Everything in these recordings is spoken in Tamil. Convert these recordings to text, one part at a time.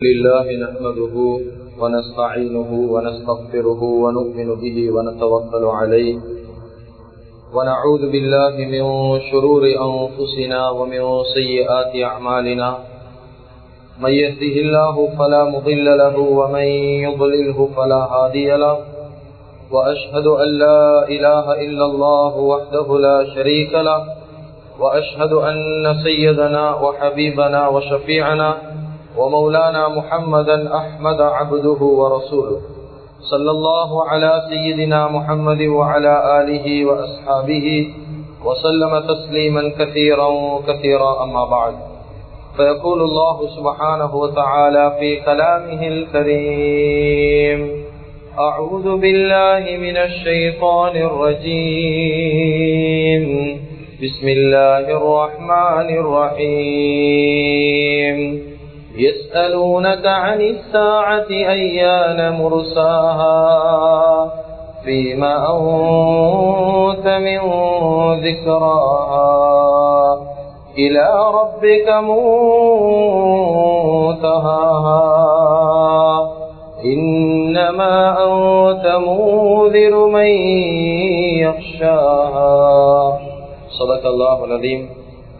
لله نحمده ونستعينه ونستغفره ونؤمن به ونتوكل عليه ونعوذ بالله من شرور أنفسنا ومن سيئات أعمالنا من يهده الله فلا مضل له ومن يضلله فلا هادي له وأشهد أن لا إله إلا الله وحده لا شريك له وأشهد أن سيدنا وحبيبنا وشفيعنا ومولانا محمدا أحمد عبده ورسوله صلى الله على سيدنا محمد وعلى آله وأصحابه وسلم تسليما كثيرا كثيرا أما بعد فيقول الله سبحانه وتعالى في كلامه الكريم أعوذ بالله من الشيطان الرجيم بسم الله الرحمن الرحيم يسألونك عن الساعة أيان مرساها فيما أنت من ذكراها إلى ربك منتهاها إنما أنت منذر من يخشاها صدق الله العظيم.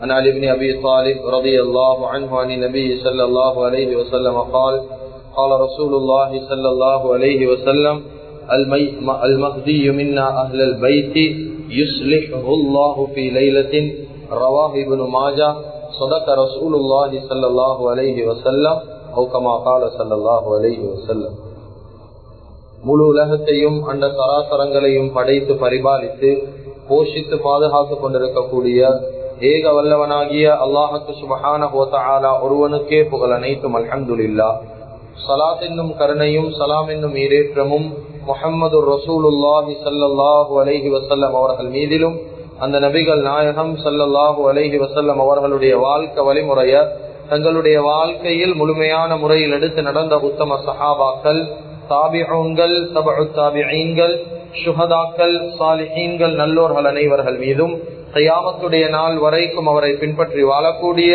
عن علي بن أبي طالب رضي الله عنه عن النبي صلى الله عليه وسلم قال قال رسول الله صلى الله عليه وسلم المهدي منا أهل البيت يصلحه الله في ليلة رواه ابن ماجه صدق رسول الله صلى الله عليه وسلم أو كما قال صلى الله عليه وسلم. முழு உலகத்தையும் அந்த சராசரங்களையும் படைத்து பரிபாலித்து போஷித்து பாதுகாத்துக் கொண்டிருக்கக்கூடிய ஏக வல்லவனாகிய அல்லாஹ்வுக்கு சுப்ஹானஹு வ தஆலா ஒருவனுக்கே புகழ் அனைத்தும். அல்ஹம்துலில்லாஹ். ஸலாத் என்னும் கருணையும் சலாம் என்னும் ஈரேற்றமும் முஹம்மதுர் ரசூலுல்லாஹி ஸல்லல்லாஹு அலைஹி வஸல்லம் அவர்கள் மீதிலும் அந்த நபிகள் நாயகம் ஸல்லல்லாஹு அலைஹி வஸல்லம் அவர்களுடைய வாழ்க்கை வழிமுறைய தங்களுடைய வாழ்க்கையில் முழுமையான முறையில் எடுத்து நடந்த உத்தம சஹாபாக்கள், தாபிஊன்கள், தபஉ தாபிஈன்கள், ஷுஹதாக்கள், சாலிஹீன்கள், நல்லோர்கள் அனைவர்கள் மீதும் கியாமத்துடைய நாள் வரைக்கும் அவரை பின்பற்றி வாழக்கூடிய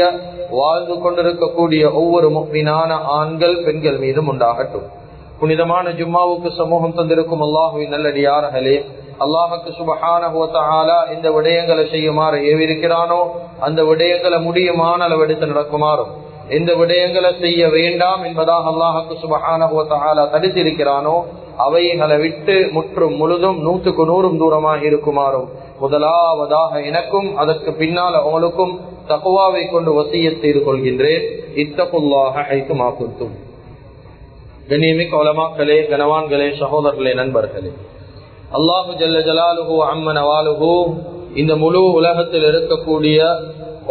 வாழ்ந்து கொண்டிருக்கக்கூடிய ஒவ்வொரு முஃமினான ஆண்கள் பெண்கள் மீதும் உண்டாகட்டும். புனிதமான ஜும்மாவுக்கு சமூகம் தந்திருக்கும் அல்லாஹுவின் நல்லடியார்களே, அல்லாஹுக்கு சுப்ஹானஹு வ தஆலா இந்த விடயங்களை செய்யுமாறு ஏவிருக்கிறானோ அந்த விடயங்களை முடியுமான அளவெடுத்து நடக்குமாறும், எந்த விடயங்களை செய்ய வேண்டாம் என்பதாக அல்லாஹுக்கு சுப்ஹானஹு வ தஆலா தடுத்திருக்கிறானோ அவைகளை விட்டு முற்றும் முழுதும் 100க்கு 100 தூரமாக இருக்குமாறும் முதலாவதாக எனக்கும் அதற்கு பின்னால் அவங்களுக்கும் தக்வாவை கொண்டு வசியத் செய்து கொள்கின்றேன். இத்தகுல்லாஹ ஹைதுமா குன்தும். கண்ணியமிக்க உலமாக்களே, கனவான்களே, சகோதரர்களே, நண்பர்களே, அல்லாஹு ஜல்ல ஜலாலுஹு அம்ம நவாலுஹு இந்த முழு உலகத்தில் இருக்கக்கூடிய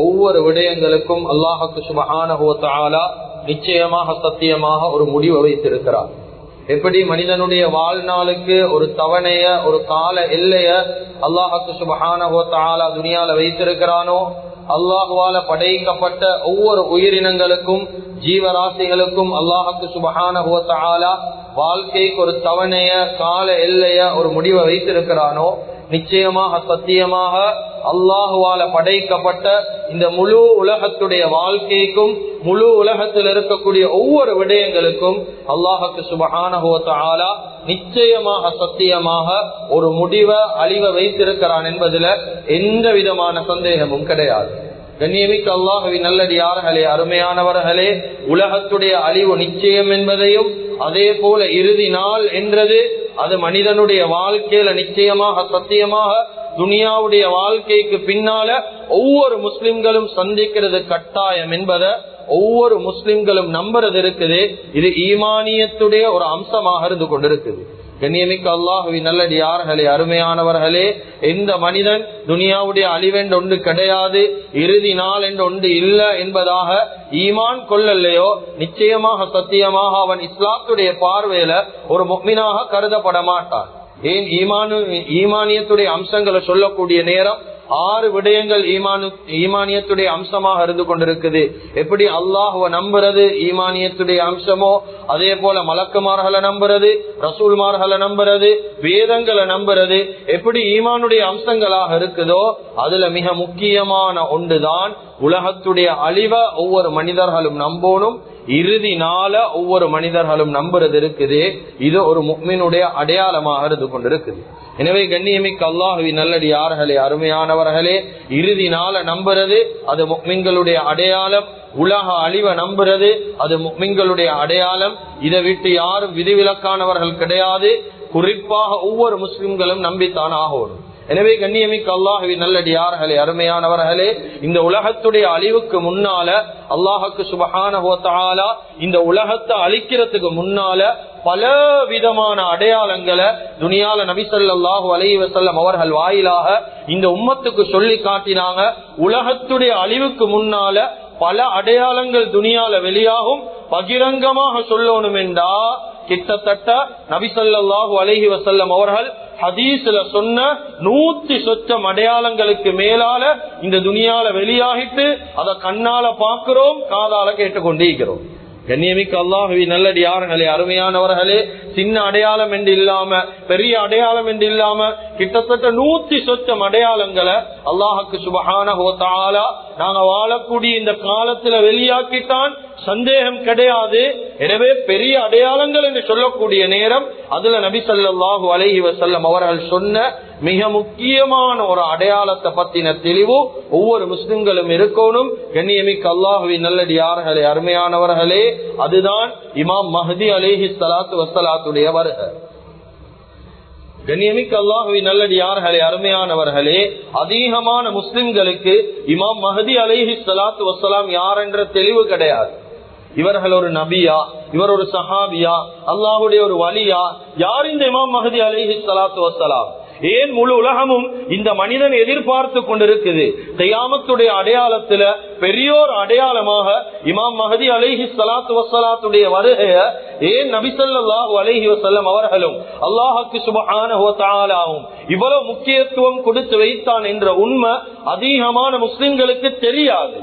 ஒவ்வொரு விடயங்களுக்கும் அல்லாஹுக்கு சுப்ஹானஹு வ தஆலா நிச்சயமாக சத்தியமாக ஒரு முடிவை வைத்திருக்கிறார். எப்படி மனிதனுடைய வாழ்நாளுக்கு ஒரு தவணைய ஒரு கால எல்லைய அல்லாஹுக்கு சுப்ஹானஹு வ தஆலா துனியால வைத்திருக்கிறானோ, அல்லாஹுவால படைக்கப்பட்ட ஒவ்வொரு உயிரினங்களுக்கும் ஜீவராசிகளுக்கும் அல்லாஹுக்கு சுப்ஹானஹு வ தஆலா வாழ்க்கைக்கு ஒரு தவணைய கால எல்லைய ஒரு முடிவை வைத்திருக்கிறானோ, நிச்சயமாக சத்தியமாக அல்லாஹுவால படைக்கப்பட்ட இந்த முழு உலகத்துடைய வாழ்க்கைக்கும் முழு உலகத்தில் இருக்கக்கூடிய ஒவ்வொரு விடயங்களுக்கும் அல்லாஹுக்கு சுப்ஹானஹு வ தஆலா நிச்சயமாக சத்தியமாக ஒரு முடிவை அழிவை வைத்திருக்கிறான் என்பதுல எந்த விதமான சந்தேகமும் கிடையாது. கண்ணியமிக்க அல்லாஹுவின் நல்லடியார்களே, அருமையானவர்களே, உலகத்துடைய அழிவு நிச்சயம் என்பதையும் அதே போல இறுதி நாள் என்றது அது மனிதனுடைய வாழ்க்கையில நிச்சயமாக சத்தியமாக துனியாவுடைய வாழ்க்கைக்கு பின்னால ஒவ்வொரு முஸ்லிம்களும் சந்திக்கிறது கட்டாயம் என்பதை ஒவ்வொரு முஸ்லிம்களும் நம்புறது இருக்குது. இது ஈமானியத்துடைய ஒரு அம்சமாக இருந்து கொண்டிருக்குது. கண்ணியமிக்க அல்லாஹுவின் நல்லடியார்களே, அருமையானவர்களே, எந்த மனிதன் துனியாவுடைய அழிவென்று ஒன்று கிடையாது, இறுதி நாள் என்று ஒன்று இல்லை என்பதாக ஈமான் கொள்ளலையோ நிச்சயமாக சத்தியமாக அவன் இஸ்லாத்துடைய பார்வையில ஒரு முஃமினாக கருதப்பட மாட்டான். ஏன் ஈமானியத்துடைய அம்சங்களை சொல்லக்கூடிய நேரம் 6 விடயங்கள் ஈமானியத்துடைய அம்சமாக இருந்து கொண்டிருக்குது. எப்படி அல்லாஹ்வை நம்புறது ஈமானியத்துடைய அம்சமோ, அதே போல மலக்குமார்களை நம்புறது, ரசூல்மார்களை நம்புறது, வேதங்களை நம்புறது எப்படி ஈமானுடைய அம்சங்களாக இருக்குதோ அதுல மிக முக்கியமான ஒன்றுதான் உலகத்துடைய அழிவை ஒவ்வொரு மனிதர்களும் நம்பணும், இறுதி நாள ஒவ்வொரு மனிதர்களும் நம்புறது இருக்குது. இது ஒரு முஃமினுடைய அடையாளமாக இருந்து கொண்டிருக்குது. எனவே கண்ணியமிக்க அல்லாஹ்வின் நல்லடியார்களே, அருமையானவர்களே, இறுதி நாள நம்புறது அது முஃமின்களுடைய அடையாளம். உலக அழிவை நம்புறது அது முஃமின்களுடைய அடையாளம். இதை விட்டு யாரும் விதிவிலக்கானவர்கள் கிடையாது. குறிப்பாக ஒவ்வொரு முஸ்லிம்களும் நம்பித்தான் ஆகணும். எனவே கண்ணியமிக்க அல்லாஹ்வின் நல்லடியார்களே, அருமையானவர்களே, இந்த உலகத்துடைய அழிவுக்கு முன்னால அல்லாஹ்வுக்கு சுப்ஹானஹு வ தஆலா இந்த உலகத்தை அழிக்கிறதுக்கு முன்னால பல விதமான அடையாளங்களை துனியால நபி ஸல்லல்லாஹு அலைஹி வஸல்லம் அவர்கள் வாயிலாக இந்த உம்மத்துக்கு சொல்லி காட்டினாங்க. உலகத்துடைய அழிவுக்கு முன்னால பல அடையாளங்கள் துனியால வெளியாகும். பகிரங்கமாக சொல்லணும் என்றா கிட்டத்தட்ட நபி ஸல்லல்லாஹு அலைஹி வஸல்லம் அவர்கள் ஹதீஸ்ல சொன்ன 100 சொச்சம் அடையாளங்களுக்கு மேலால இந்த துனியால வெளியாகிட்டு அதை கண்ணால பாக்குறோம், காதால கேட்டுக்கொண்டிருக்கிறோம். கண்ணியமிக்க அல்லாஹ்வின் நல்லடியார்களே, அருமையானவர்களே, சின்ன அடையாளம் என்று இல்லாம பெரிய அடையாளம் என்று இல்லாம கிட்டத்தட்ட 100 சொச்சம் அடையாளங்களை அல்லாஹ்வுக்கு சுப்ஹானஹு வ தஆலா நாங்க வாழக்கூடிய இந்த காலத்துல வெளியாக்கிட்டான், சந்தேகம் கிடையாது. எனவே பெரிய அடையாளங்கள் என்று சொல்லக்கூடிய நேரம் அதுல நபி ஸல்லல்லாஹு அலைஹி வஸல்லம் அவர்கள் சொன்ன மிக முக்கியமான ஒரு அடையாளத்தை பத்தின தெளிவு ஒவ்வொரு முஸ்லிம்களும் இருக்கணும். கண்ணியமிக்க அல்லாஹ்வின் நல்லடியார்களே, அருமையானவர்களே, அதுதான் இமாம் மஹ்தி அலைஹி ஸலாத்து வஸ்ஸலாத்துடைய வருகை. கண்ணியமிக்க அல்லாஹ்வின் நல்லடியார்களே, அருமையானவர்களே, அதிகமான முஸ்லிம்களுக்கு இமாம் மஹ்தி அலைஹி ஸலாத்து வஸ்ஸலாம் யார் என்ற தெளிவு கிடையாது. இவர்கள் ஒரு நபியா, இவர் ஒரு சஹாபியா, அல்லாஹ்வுடைய ஒரு வலியா, யார் இந்த இமாம் மஹ்தி அலைஹி ஸலாத்து வஸ்ஸலாம்? ஏன் முழு உலகமும் இந்த மனிதன் எதிர்பார்த்து கொண்டிருக்குது? கியாமத்துடைய அடையாளத்துல பெரியோர் அடையாளமாக இமாம் மஹ்தி அலைஹி ஸலாத்து வஸ்ஸலாத்துடைய வருகைய ஏன் நபி ஸல்லல்லாஹு அலைஹி வஸல்லம் அவர்களும் அல்லாஹ்வுக்கு சுப்ஹானஹு வ தஆலாவும் இவ்வளவு முக்கியத்துவம் கொடுத்து வைத்தான் என்ற உண்மை அதிகமான முஸ்லிம்களுக்கு தெரியாது.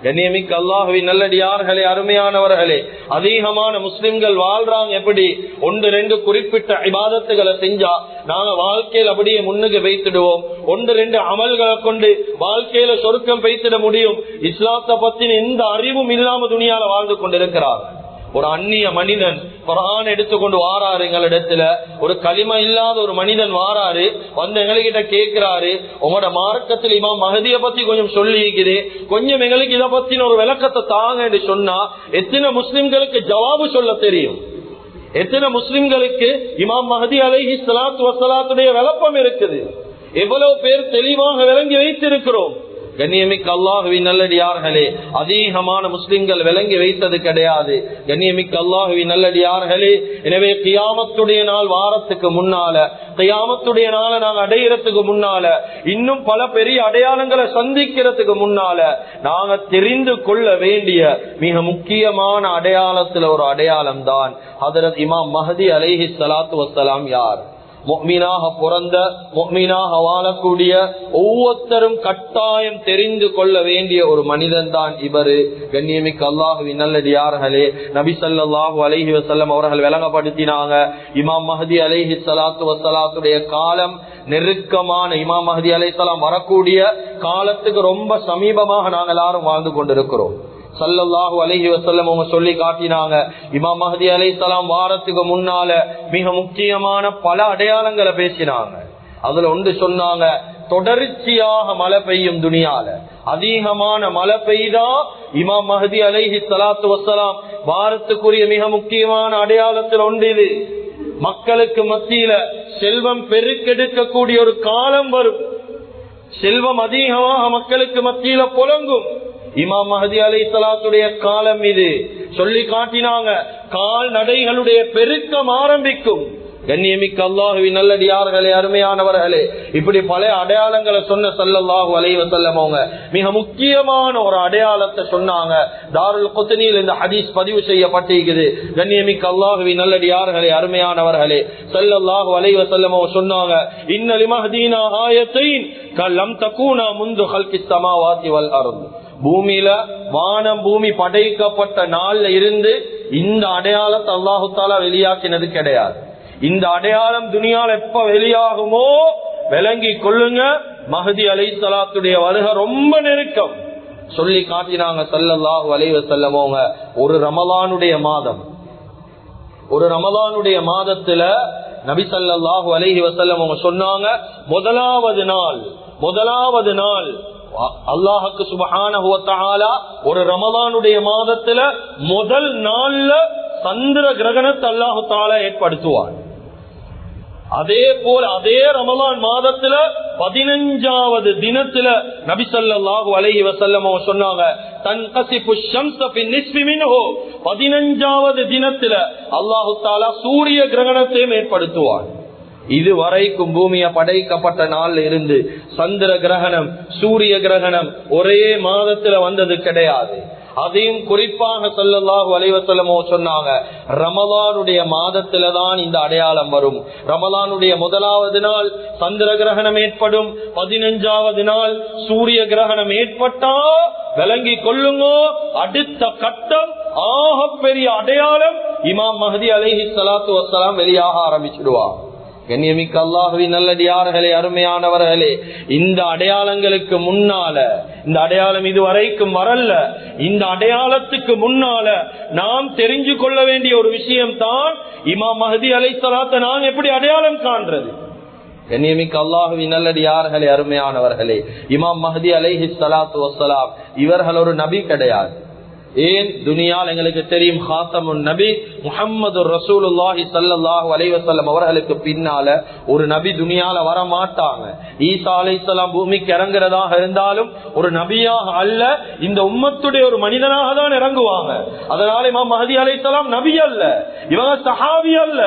கண்ணியமிக்க அல்லாஹ்வின் நல்லடியார்களே, அருமையானவர்களே, அதிகமான முஸ்லிம்கள் வாழ்றாங்க எப்படி? 1-2 குறிப்பிட்ட இபாதத்துகளை செஞ்சா நாங்க வாழ்க்கையில் அப்படியே முன்னுக்கு வைத்துடுவோம். 1-2 அமல்களை கொண்டு வாழ்க்கையில சொர்க்கம் வைத்திட முடியும். இஸ்லாத்தை பத்தின எந்த அறிவும் இல்லாம துனியால வாழ்ந்து கொண்டிருக்கிறார். ஒரு அந்நிய மனிதன் குர்ஆன் எடுத்துக்கொண்டு வாராரு எங்களிடத்துல, ஒரு களிமா இல்லாத ஒரு மனிதன் வாராரு, வந்து எங்ககிட்ட கேட்கிறாரு, உங்களோட மார்க்கத்தில் இமாம் மஹதியை பத்தி கொஞ்சம் சொல்லி இருக்குது, கொஞ்சம் எங்களுக்கு இதை பத்தின ஒரு விளக்கத்தை தாங்க என்று சொன்னா எத்தனை முஸ்லிம்களுக்கு ஜவாபு சொல்ல தெரியும்? எத்தனை முஸ்லிம்களுக்கு இமாம் மஹதி அலைஹி ஸலாத்து வஸ்ஸலாத்துடைய விளக்கம் இருக்குது? எவ்வளவு பேர் தெளிவாக விளங்கி வைத்திருக்கிறோம்? கண்ணியமிக்க அல்லாஹ்வின் நல்லடியார்களே, அதிகமான முஸ்லிம்கள் விளங்கி வைத்தது கிடையாது. கண்ணியமிக்க அல்லாஹ்வின் நல்லடியார்களே, எனவே கியாமத்துடைய நாள் வாரத்துக்கு முன்னால, கியாமத்துடைய நாளை நாங்க அடையிறதுக்கு முன்னால, இன்னும் பல பெரிய அடையாளங்களை சந்திக்கிறதுக்கு முன்னால நாங்க தெரிந்து கொள்ள வேண்டிய மிக முக்கியமான அடையாளத்துல ஒரு அடையாளம் தான் ஹஜ்ரத் இமாம் மஹதி அலைஹி ஸலாத்து வஸ்ஸலாம் யார்? முஃமினாக பிறந்த, முஃமினாக வாழக்கூடிய ஒவ்வொருத்தரும் கட்டாயம் தெரிந்து கொள்ள வேண்டிய ஒரு மனிதன் தான் இவரு. கண்ணியமிக்க அல்லாஹ்வின் நல்லடியார்களே, நபி ஸல்லல்லாஹு அலைஹி வஸல்லம் அவர்கள் விளங்கப்படுத்தினாங்க, இமாம் மஹதி அலைஹி ஸலாத்து வஸ்ஸலாத்துடைய காலம் நெருக்கமான, இமாம் மஹதி அலைஹிஸ்ஸலாம் வரக்கூடிய காலத்துக்கு ரொம்ப சமீபமாக நாங்கள் எல்லாரும் வாழ்ந்து கொண்டிருக்கிறோம். ஸல்லல்லாஹு அலைஹி வஸல்லம் அவங்க சொல்லி காட்டினாங்க, இமாம் மஹதி அலைஹிஸ்ஸலாம் வாரத்துக்கு முன்னால மிக முக்கியமான பல அடையாளங்களை பேசினாங்க. அதுல ஒன்று சொன்னாங்க, தொடர்ச்சியாக மழை பெய்யும் துனியால, அதிகமான மழை பெய்தா இமாம் மஹதி அலைஹி ஸலாத்து வஸ்ஸலாம் வாரத்துக்குரிய மிக முக்கியமான அடையாளத்தில் ஒன்று இது. மக்களுக்கு மத்தியில செல்வம் பெருக்கெடுக்கக்கூடிய ஒரு காலம் வரும், செல்வம் அதிகமாக மக்களுக்கு மத்தியில புழங்கும். இமாம் மஹதி அலைஹிஸ்ஸலாத்துடைய காலம் இது. சொல்லி காட்டினாங்க, கால்நடைகளுடைய பெருக்கம் ஆரம்பிக்கும். கண்ணியமிக்க அல்லாஹ்வின் நல்லடியார்களே, அருமையானவர்களே, இப்படி பல அடையாளங்களை சொன்ன ஸல்லல்லாஹு அலைஹி வஸல்லம் அவங்க மிக முக்கியமான ஒரு அடையாளத்தை சொன்னாங்க. தாருல் குத்னியில் இந்த ஹதீஸ் பதிவு செய்யப்பட்டிருக்குது. கண்ணியமிக்க அல்லாஹ்வின் நல்லடியார்களே, அருமையானவர்களே, ஸல்லல்லாஹு அலைஹி வஸல்லம் அவங்க சொன்னாங்க, இன்ன லிமஹ்தீனா ஆயத்தைன் கலம் தகூனா முந்து ஹல்கிஸ் ஸமாவாதி வல் அர்த். பூமியில வானம் பூமி படைக்கப்பட்ட நாள்ல இருந்து இந்த அடையாளத்தை அல்லாஹு தாலா வெளியாக்கினது கிடையாது. இந்த அடையாளம் துனியால எப்ப வெளியாகுமோ விளங்கி கொள்ளுங்க, மஹதி அலைஹிஸ்ஸலாத்துடைய வருகை ரொம்ப நெருக்கம் சொல்லி காட்டினாங்க ஸல்லல்லாஹு அலைஹி வஸல்லம். ஒரு ரமலானுடைய மாதத்துல நபி ஸல்லல்லாஹு அலைஹி வஸல்லம் சொன்னாங்க, முதலாவது நாள் அல்லாஹ்வுக்கு சுப்ஹானஹு வ தஆலா ஒரு ரமலானுடைய மாதத்துல முதல் நாள்ல சந்திர கிரகணத்தை அல்லாஹு தஆலா ஏற்படுத்துவார். அதே போல அதே ரமலான் மாதத்துல 15வது தினத்துல நபி ஸல்லல்லாஹு அலைஹி வஸல்லம் சொன்னாங்க, தன்கசிபு ஷம்ஸு ஃபி நிஸ்ஃபி மின்ஹு, 15வது தினத்துல அல்லாஹு தஆலா சூரிய கிரகணத்தை ஏற்படுத்துவார். இதுவரைக்கும் பூமியை படைக்கப்பட்ட நாள்ல இருந்து சந்திர கிரகணம் சூரிய கிரகணம் ஒரே மாதத்துல வந்தது கிடையாது. அதையும் குறிப்பாக ஸல்லல்லாஹு அலைஹி வஸல்லம் சொன்னாங்க, ரமலானுடைய மாதத்துல தான் இந்த அடையாளம் வரும். ரமலானுடைய முதலாவது நாள் சந்திர கிரகணம் ஏற்படும், 15வது நாள் சூரிய கிரகணம் ஏற்பட்டா விளங்கி கொள்ளுங்க, அடுத்த கட்டம் ஆக பெரிய அடையாளம் இமாம் மஹ்தி அலைஹிஸ்ஸலாத்து வஸ்ஸலாம் வெளியாக ஆரம்பிச்சிடுவார். கண்ணியமிக்க அல்லாஹ்வின் நல்லடியார்களே, அருமையானவர்களே, இந்த அடையாளங்களுக்கு முன்னால, இந்த அடையாளம் இதுவரைக்கும் வரல, இந்த அடையாளத்துக்கு முன்னால நாம் தெரிஞ்சு கொள்ள வேண்டிய ஒரு விஷயம் தான் இமாம் மஹ்தி அலைஹிஸ்ஸலாத்தை நான் எப்படி அடையாளம் காண்றது. கண்ணியமிக்க அல்லாஹ்வின் நல்லடியார்களே, அருமையானவர்களே, இமாம் மஹ்தி அலைஹிஸ்ஸலாத்து வஸ்ஸலாம் இவர்கள் ஒரு நபி கிடையாது. ஏன் துனியால் எங்களுக்கு தெரியும், ஹாத்தமுன் நபி முஹம்மது ரசூலுல்லாஹி ஸல்லல்லாஹு அலைஹி வஸல்லம் அவர்களுக்கு பின்னால ஒரு நபி துனியால வர மாட்டாங்க. ஈசா அலைஹிஸ்ஸலாம் பூமிக்கு இறங்குறதாக இருந்தாலும் ஒரு நபியாக அல்ல, இந்த உம்மத்துடைய ஒரு மனிதனாக தான் இறங்குவாங்க. அதனால இமாம் மஹ்தி அலைஹிஸ்ஸலாம் நபி அல்ல, இவங்க சஹாபி அல்ல,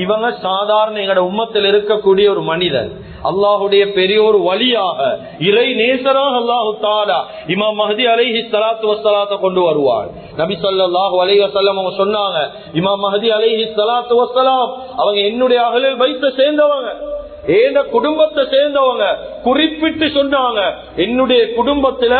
இவங்க சாதாரண எங்கட உம்மத்தில் இருக்கக்கூடிய ஒரு மனிதன். அல்லாஹுடைய பெரிய ஒரு வலியாக இறை நேசராக அல்லாஹு தஆலா இமாம் மஹ்தி அலைஹிஸ்ஸலாத்து வஸ்ஸலாத்தை கொண்டு வருவார். நபி ஸல்லல்லாஹு அலைஹி வஸல்லம் அவங்க சொன்னாங்க, இமாம் மஹ்தி அலைஹிஸ்ஸலாத்து வஸ்ஸலாம் அவங்க என்னுடைய அஹ்லுல் பைத்தை சேர்ந்தவங்க, ஏன குடும்பத்தை சேர்ந்தவங்க. குறிப்பிட்டு சொன்னாங்க, என்னுடைய குடும்பத்துல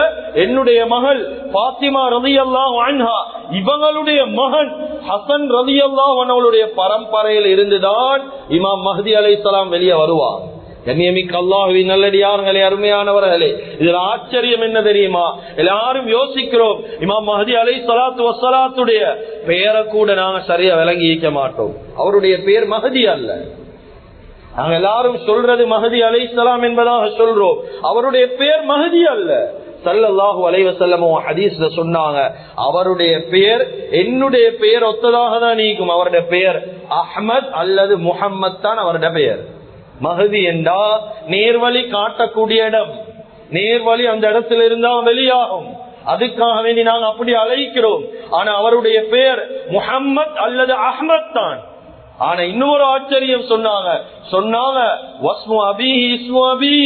என்னுடைய மகள் பாத்திமா ரலியல்லாஹு அன்ஹா, இவங்களுடைய மகன் ஹசன் ரலியல்லாஹு அன்ஹுடைய பரம்பரையில் இருந்துதான் இமாம் மஹ்தி அலைஹிஸ்ஸலாம் வெளியே வருவார். கண்ணியமிக்க அல்லாஹ்வின் நல்லடியார்களே, அருமையானவர்களே, இதுல ஆச்சரியம் என்ன தெரியுமா? எல்லாரும் யோசிக்கிறோம், இமாம் மஹ்தி அலைஹிஸ்ஸலாத்து வஸ்ஸலாத்துடைய பெயரை கூட நாங்க சரியா விளங்கி இருக்க மாட்டோம். அவருடைய பெயர் மஹ்தி அல்ல. நாங்க எல்லாரும் சொல்றது மஹ்தி அலைஹிஸ்ஸலாம் என்பதாக சொல்றோம், அவருடைய பெயர் மஹ்தி அல்ல. ஸல்லல்லாஹு அலைஹி வஸல்லம் ஹதீஸ்ல சொன்னாங்க, அவருடைய பெயர் என்னுடைய பெயர் ஒத்ததாக தான் நீக்கும். அவருடைய பெயர் அஹ்மத் அல்லது முஹம்மத் தான் அவருடைய பெயர். மஹதி என்றா நேர்வழி காட்டக்கூடிய இடம், நேர்வழி அந்த இடத்துல இருந்தா வெளியாகும், அதுக்காக வேண்டி நாங்க அப்படி அழைக்கிறோம். ஆனா அவருடைய பெயர் முஹம்மத் அல்லது அஹ்மத் தான். ஆனா இன்னொரு ஆச்சரியம் சொன்னாங்க, வஸ்மு அபிஹி இஸ்மு அபி,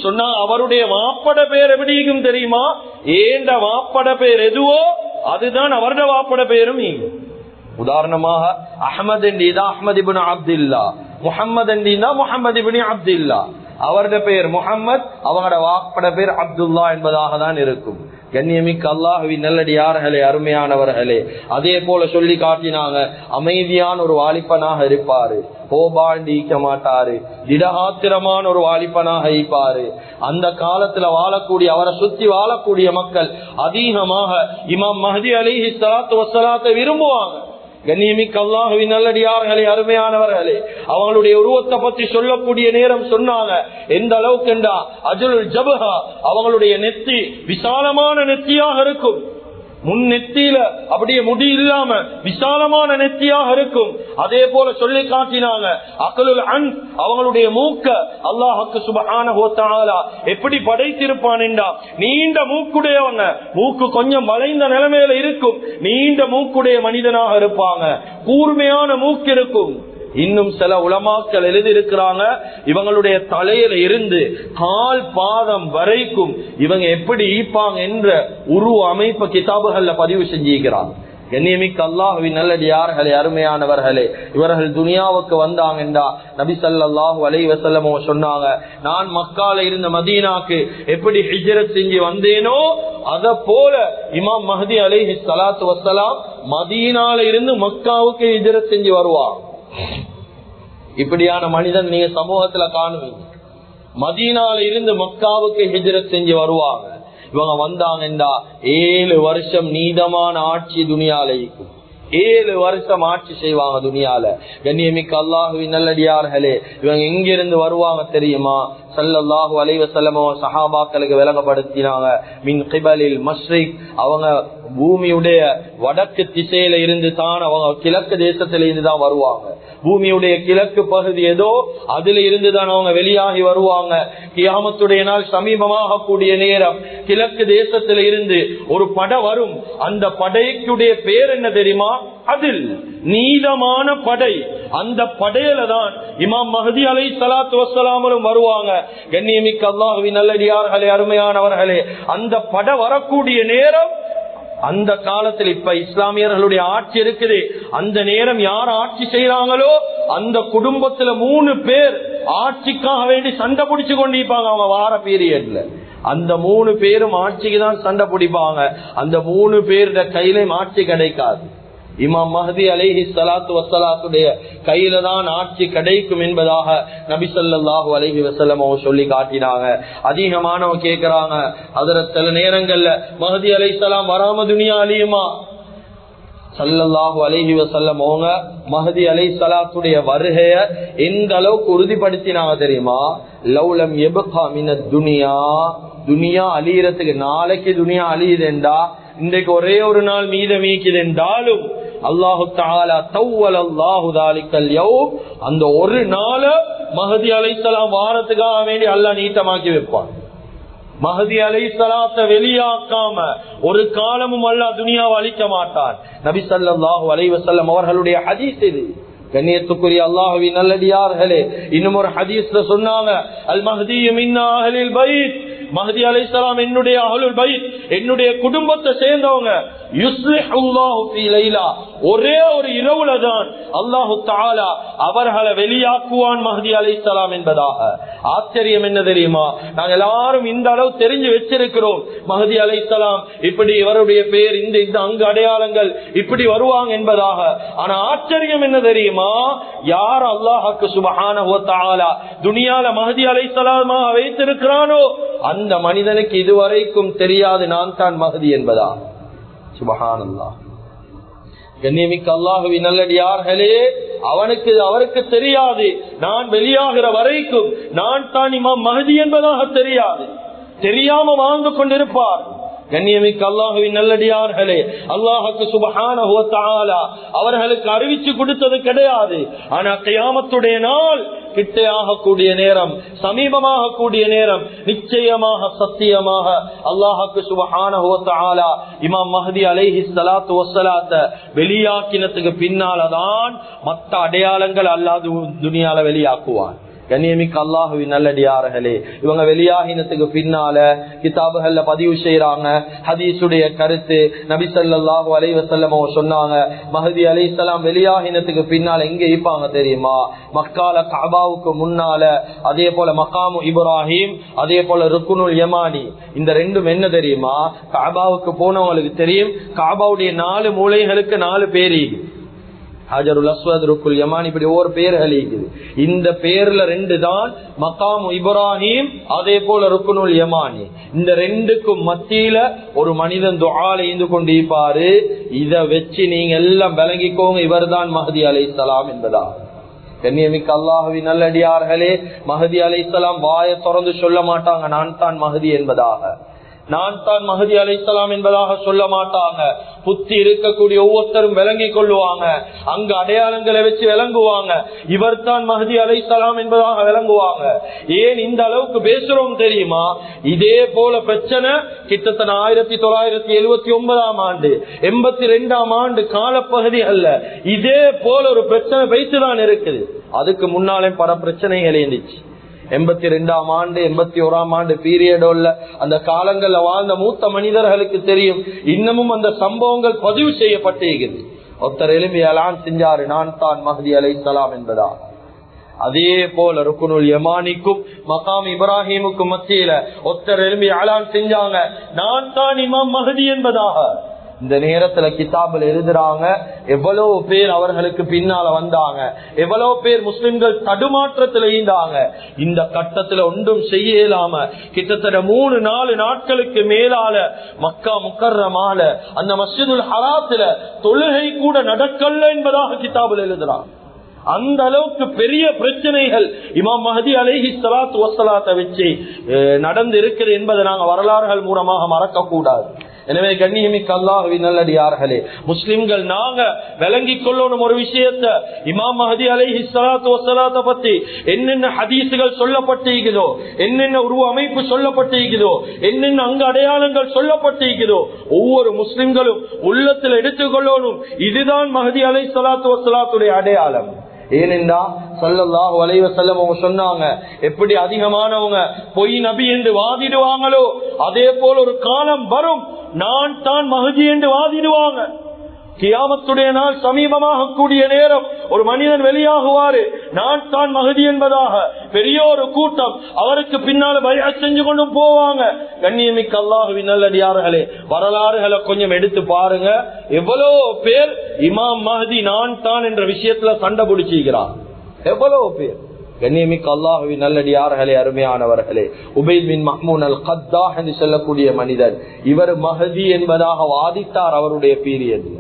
சொன்னாங்க அவருடைய வாப்பட பெயர் எப்படி இருக்கும் தெரியுமா? ஏண்ட வாப்பட பெயர் எதுவோ அதுதான் அவருடைய வாப்பட பெயரும் நீங்கும். உதாரணமாக அஹ்மத் என்றா அஹ்மத் இப்னு அப்துல்லா, முஹம்மது என்றா முஹம்மது இப்னு அப்துல்லா. அவருடைய பெயர் முஹம்மத், அவங்களோட வாப்பட பெயர் அப்துல்லா என்பதாக தான் இருக்கும். கண்ணியமிக்க அல்லாஹ்வின் நல்லடியார்களே, அருமையானவர்களே, அதே போல சொல்லி காட்டினாங்க, அமைதியான ஒரு வாலிபனாக இருப்பாரு, கோபாண்டி ஈக்க மாட்டாரு, திடகாத்திரமான ஒரு வாலிபனாக இருப்பாரு. அந்த காலத்துல வாழக்கூடிய, அவரை சுத்தி வாழக்கூடிய மக்கள் அதிகமாக இமாம் மஹ்தி அலைஹிஸ்ஸலாத்து வஸ்ஸலாத்தை விரும்புவாங்க. கண்ணியமிக்க அல்லாஹ்வின் நல்லடியார்களே, அருமையானவர்களே, அவங்களுடைய உருவத்தை பற்றி சொல்லக்கூடிய நேரம் சொன்னாங்க, எந்த அளவுக்கு என்றா அஜுல் ஜபஹா, அவங்களுடைய நெத்தி விசாலமான நெத்தியாக இருக்கும். முன் நெத்தியில அப்படியே முடி இல்லாம விசாலமான நெத்தியாக இருக்கும். அதே போல சொல்லி காட்டினாங்க, அக்லுல் அன், அவங்களுடைய மூக்க அல்லாஹ்வுக்கு சுப்ஹானஹு வ தஆலா எப்படி படைத்திருப்பான் என்றா, நீண்ட மூக்குடையவங்க, மூக்கு கொஞ்சம் வளைந்த நிலைமையில இருக்கும், நீண்ட மூக்குடைய மனிதனாக இருப்பாங்க, கூர்மையான மூக்கு இருக்கும். இன்னும் சில உலமாக்கள் எழுதியிருக்கிறாங்க, இவங்களுடைய தலையில இருந்து கால் பாதம் வரைக்கும் இவங்க எப்படி ஈப்பாங்க என்ற உருவ அமைப்பு கிதாபுகள்ல பதிவு செஞ்சிருக்கிறாங்க. கண்ணியமிக்க அல்லாஹ்வின் நல்லடியார்களே, அருமையானவர்களே, இவர்கள் துனியாவுக்கு வந்தாங்கண்டா நபி ஸல்லல்லாஹு அலைஹி வஸல்லம் சொன்னாங்க, நான் மக்கால இருந்த மதீனாக்கு எப்படி ஹிஜ்ரத் செஞ்சு வந்தேனோ அத போல இமாம் மஹ்தி அலைஹி ஸலாத்து வஸ்ஸலாம் மதீனால இருந்து மக்காவுக்கு ஹிஜ்ரத் செஞ்சு வருவார். இப்படியான மனிதன் நீங்க சமூகத்துல காணுவீங்க. மதீனால இருந்து மக்காவுக்கு ஹிஜ்ரத் செஞ்சு வருவாங்க. இவங்க வந்தாங்கண்டா 7 வருஷம் நீதமான ஆட்சி துனியால இருக்கும். 7 வருஷம் ஆட்சி செய்வாங்க துனியால. கண்ணியமிக்க அல்லாஹ்வின் நல்லடியார்களே, இவங்க எங்கிருந்து வருவாங்க தெரியுமா? ஸல்லல்லாஹு அலைஹி வஸல்லம் சஹாபாக்களுக்கு விளங்கப்படுத்தினாங்க, மின் கிபலில் மஷ்ரிக், அவங்க பூமியுடைய வடக்கு திசையில இருந்து தான், அவங்க கிழக்கு தேசத்தில இருந்து தான் வருவாங்க. பூமியுடைய கிழக்கு பகுதி ஏதோ அதுல இருந்துதான் அவங்க வெளியாகி வருவாங்க. கியாமத்துடைய நாள் சமீபமாக கூடிய நேரம் கிழக்கு தேசத்தில இருந்து ஒரு படை வரும். அந்த படைக்குடைய பேர் என்ன தெரியுமா? அதில் நீதமான படை. அந்த படையில தான் இமாம் மஹ்தி அலைஹிஸ்ஸலாத்து வஸ்ஸலாமும் வருவாங்க. கண்ணியமிக்க அல்லாஹ்வின் நல்லடியார்களே, அருமையானவர்களே, அந்த படை வரக்கூடிய நேரம், அந்த காலத்தில் இப்ப இஸ்லாமியர்களுடைய ஆட்சி இருக்குது, அந்த நேரம் யார் ஆட்சி செய்யறாங்களோ அந்த குடும்பத்துல 3 பேர் ஆட்சிக்காக வேண்டி சண்டை பிடிச்சு கொண்டிருப்பாங்க. அவங்க வார பீரியட்ல அந்த 3 பேரும் ஆட்சிக்கு தான் சண்டை பிடிப்பாங்க. அந்த 3 பேருடைய கையில ஆட்சி கிடைக்காது. இமாம் மஹ்தி அலைஹி ஸலாத்து வஸ்ஸலாத்துடைய கையில தான் ஆட்சி கிடைக்கும் என்பதாக நபி ஸல்லல்லாஹு அலைஹி வஸல்லம் சொல்லி காட்டினாங்க. அதிகமானவங்க கேட்கிறாங்க, ஹஜ்ரத் சில நேரங்கள்ல மஹ்தி அலைஹிஸ்ஸலாம் வராம துனியா அழியுமா? ஸல்லல்லாஹு அலைஹி வஸல்லம் அவங்க மஹ்தி அலைஹிஸ்ஸலாத்துடைய வருகைய எந்த அளவுக்கு உறுதிப்படுத்தினாங்க தெரியுமா? லவ்லம் யப்கா மினத் துனியா, துனியா அழியறதுக்கு, நாளைக்கு துனியா அழியுதுண்டா, இன்றைக்கு ஒரே ஒரு நாள் மீதமீக்குது என்றாலும் அல்லாஹு தஆலா தவ்வலல்லாஹு தாலிகல் யௌம், அந்த ஒரு நாள மஹ்தி அலைஹிஸ்ஸலாம் வாரத்துக்காக வேண்டி அல்லாஹ் நீட்டமாக்கி வைப்பான். மஹ்தி அலைஹிஸ்ஸலாத்தை வெளியாக்காம ஒரு காலமும் அல்லாஹ் துனியாவை அழிக்க மாட்டான். நபி ஸல்லல்லாஹு அலைஹி வஸல்லம் அவர்களுடைய ஹதீஸ் இது. கண்ணியத்துக்குரிய அல்லாஹ்வின் நல்லடியார்களே, இன்னும் ஒரு ஹதீஸ்ல சொன்னாங்க, அல் மஹ்தி மின் அஹ்லில் பைத், மஹ்தி அலைஹிஸ்ஸலாம் என்னுடைய அஹ்லுல் பைத், என்னுடைய குடும்பத்தை சேர்ந்தவங்க. யுஸ்லிஹுல்லாஹு ஃபீ லைலா, ஒரே ஒரு இரவுல தான் அல்லாஹு தஆலா அவர்களை வெளியாக்குவான் மஹ்தி அலைஹிஸ்ஸலாம் என்பதாக. ஆச்சரியம் என்ன தெரியுமா? நாங்க எல்லாரும் இந்த அளவு தெரிஞ்சு வச்சிருக்கிறோம், மஹ்தி அலைஹிஸ்ஸலாம் இப்படி, இவருடைய பேர் இந்த அங்கு அடையாளங்கள் இப்படி வருவாங்க என்பதாக. ஆனா ஆச்சரியம் என்ன தெரியுமா? யார் அல்லாஹ்வுக்கு சுப்ஹானஹு வ தஆலா துனியால மஹ்தி அலைஹிஸ்ஸலாமா வைத்திருக்கிறானோ அந்த மனிதனுக்கு இதுவரைக்கும் தெரியாது நான் தான் மஹ்தி என்பதா. சுப்ஹானல்லாஹ். கண்ணியமிக்க அல்லாஹ்வின் நல்லடியார்களே, அவருக்கு தெரியாது, நான் வெளியாகிற வரைக்கும் நான் தான் இமாம் மஹ்தி என்பதாக தெரியாது, தெரியாம வாழ்ந்து கொண்டிருப்பார். கண்ணியமிக்க அல்லாஹ்வின் நல்லடியார்களே, அல்லாஹ்வுக்கு சுப்ஹானஹு வ தஆலா அவர்களுக்கு அறிவிச்சு கொடுத்தது கிடையாது. ஆனா கியாமத்துடைய நாள் கிட்டையாக கூடிய நேரம், சமீபமாக கூடிய நேரம், நிச்சயமாக சத்தியமாக அல்லாஹ்வுக்கு சுப்ஹானஹு வ தஆலா இமாம் மஹ்தி அலைஹிஸ்ஸலாத்து வஸ்ஸலாத்தை வெளியாக்கினதுக்கு பின்னால்தான் மற்ற அடையாளங்கள் அல்லாஹ் துனியால வெளியாக்குவான். கண்ணியமிக்க அல்லாஹ்வின் நல்லடியார்களே, இவங்க வெளியாகினத்துக்கு பின்னால கிதாபுகள்ல பதிவு செய்யறாங்க. ஹதீஸுடைய கருத்து, நபி ஸல்லல்லாஹு அலைஹி வஸல்லம் சொன்னாங்க, மஹ்தி அலைஹிஸ்ஸலாம் வெளியாகினத்துக்கு பின்னால எங்க இருப்பாங்க தெரியுமா? மக்கால கஅபாவுக்கு முன்னால, அதே போல மகாமு இப்ராஹிம், அதே போல ருக்குனுல் யமானி, இந்த ரெண்டும் என்ன தெரியுமா? கஅபாவுக்கு போனவங்களுக்கு தெரியும், கஅபாவுடைய 4 மூலைகளுக்கு 4 பேர், ஹஜருல் அஸ்வத், ருக்குல் யமான், இப்படி ஒவ்வொரு பேர்கள் இருக்குது. இந்த பேர்ல 2 தான் மகாமு இப்ராஹிம், அதே போல ருக்குனுல் யமானி. இந்த 2க்கும் மத்தியில ஒரு மனிதன் துஆல இருந்து கொண்டிருப்பாரு. இத வச்சு நீங்க எல்லாம் விளங்கிக்கோங்க, இவர் தான் மஹ்தி அலைஹிஸ்ஸலாம் என்பதா. கண்ணியமிக்க அல்லாஹ்வின் நல்லடியார்களே, மஹ்தி அலைஹிஸ்ஸலாம் வாயை திறந்து சொல்ல மாட்டாங்க நான் தான் மஹ்தி என்பதாக, நான் தான் மஹ்தி அலைஹிஸ்ஸலாம் என்பதாக சொல்ல மாட்டாங்க. புத்தி இருக்கக்கூடிய ஒவ்வொருத்தரும் விளங்கி கொள்ளுவாங்க, அங்கு அடையாளங்களை வச்சு விளங்குவாங்க, இவர் தான் மஹ்தி அலைஹிஸ்ஸலாம் என்பதாக விளங்குவாங்க. ஏன் இந்த அளவுக்கு பேசுறோம் தெரியுமா? இதே போல பிரச்சனை கிட்டத்தட்ட 1979ஆம் ஆண்டு 82ஆம் ஆண்டு காலப்பகுதி அல்ல, இதே போல ஒரு பிரச்சனை வைத்துதான் இருக்குது. அதுக்கு முன்னாலே பல பிரச்சனைகள் இருந்துச்சு. 82ஆம் ஆண்டு 81ஆம் ஆண்டு பீரியடோல்ல அந்த காலங்கள்ல வாழ்ந்த மூத்த மனிதர்களுக்கு தெரியும். இன்னமும் அந்த சம்பவங்கள் பதிவு செய்யப்பட்டிருக்கிறது. ஒருத்தர் எழுப்பி அலான் செஞ்சாரு, நான் தான் மஹ்தி அலைஹிஸ்ஸலாம் என்பதா. அதே போல ருக்குனுல் யமானிக்கும் மகாம் இப்ராஹிமுக்கும் மத்தியில ஒருத்தர் எழுப்பி அலான் செஞ்சாங்க, நான் தான் இமாம் மஹ்தி என்பதாக. இந்த நேரத்துல கிதாபில் எழுதுறாங்க, எவ்வளவு பேர் அவர்களுக்கு பின்னால வந்தாங்க, எவ்வளவு பேர் முஸ்லிம்கள் தடுமாற்றத்தில் இருந்தாங்க. இந்த கட்டத்துல ஒன்றும் செய்ய இயலாம கிட்டத்தட்ட 3-4 நாட்களுக்கு மேலால மக்கா முக்கர்ரமால அந்த மஸ்ஜிதுல் ஹராத்துல தொழுகை கூட நடக்கல என்பதாக கிதாபில் எழுதுறாங்க. அந்த அளவுக்கு பெரிய பிரச்சனைகள் இமாம் மஹ்தி அலைஹிஸ்ஸலாத்து வஸ்ஸலாத்தை வச்சு நடந்து இருக்குது என்பதை நாங்க வரலாறுகள் மூலமாக மறக்க கூடாது. எனவே கண்ணியமிக்க அல்லாஹ்வின் நல்லடியார்களே, முஸ்லிம்கள் நாங்க விளங்கிக் கொள்ளணும் ஒரு விஷயத்தை. இமாம் மஹ்தி அலைஹிஸ்ஸலாத்து வஸ்ஸலாத்தை பத்தி என்னென்ன ஹதீசுகள் சொல்லப்பட்டிருக்கிறதோ, என்னென்ன உருவ அமைப்பு சொல்லப்பட்டிருக்கிறதோ, என்னென்ன அங்க அடையாளங்கள் சொல்லப்பட்டிருக்கிறதோ, ஒவ்வொரு முஸ்லிம்களும் உள்ளத்தில் எடுத்துக்கொள்ளணும். இதுதான் மஹ்தி அலைஹிஸ்ஸலாத்து வஸ்ஸலாத்துடைய அடையாளம். ஏனென்றா ஸல்லல்லாஹு அலைஹி வஸல்லம் அவங்க சொன்னாங்க, எப்படி அதிகமானவங்க பொய் நபி என்று வாதிடுவாங்களோ அதே போல ஒரு காலம் வரும், நான் தான் மஹ்தி என்று வாதிடுவாங்க. கியாமத்துடைய நாள் சமீபமாக கூடிய நேரம் ஒரு மனிதன் வெளியாகுவாரு, நான் தான் மஹ்தி என்பதாக. பெரிய ஒரு கூட்டம் அவருக்கு பின்னால பைஅத் செஞ்சு கொண்டு போவாங்க. கண்ணியமிக்க அல்லாஹ்வின் நல்லடியார்களே, வரலாறுகளை கொஞ்சம் எடுத்து பாருங்க. எவ்வளவு பேர் இமாம் மஹ்தி நான் தான் என்ற விஷயத்துல சண்டை பிடிச்சிருக்கிறார், எவ்வளவு பேர். கண்ணியமிக்க அல்லாஹ்வின் நல்லடியார்களே, அருமையானவர்களே, உபைத் பின் மஹ்மூன் அல் கத்தாஹ் என்று சொல்லக்கூடிய மனிதர், இவர் மஹ்தி என்பதாக வாதித்தார். அவருடைய பீரியட்ல